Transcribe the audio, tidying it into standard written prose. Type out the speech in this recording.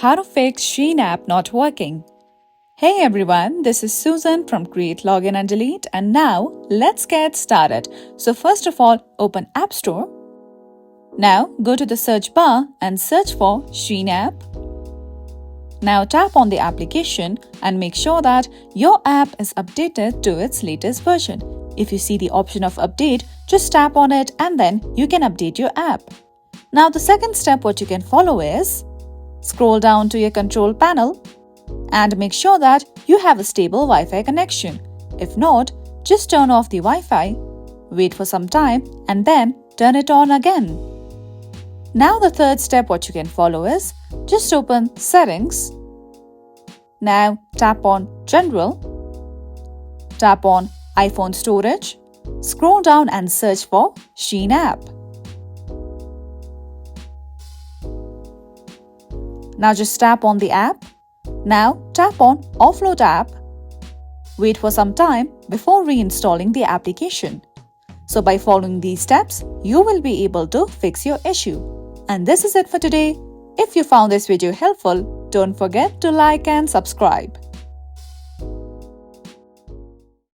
how to fix Shein app not working. Hey everyone, this is Susan from Create, Login and Delete, and now let's get started. So first of all, open App Store. Now go to the search bar and search for Shein app. Now tap on the application and make sure that your app is updated to its latest version. If you see the option of update, just tap on it and then you can update your app. Now the second step what you can follow is scroll down to your control panel and make sure that you have a stable Wi-Fi connection. If not, just turn off the Wi-Fi, wait for some time and then turn it on again. Now the third step what you can follow is just open Settings. Now tap on General. Tap on iPhone Storage. Scroll down and search for Shein app. Now just tap on the app. Now tap on Offload app. Wait for some time before reinstalling the application. So by following these steps, you will be able to fix your issue. And this is it for today. If you found this video helpful, don't forget to like and subscribe.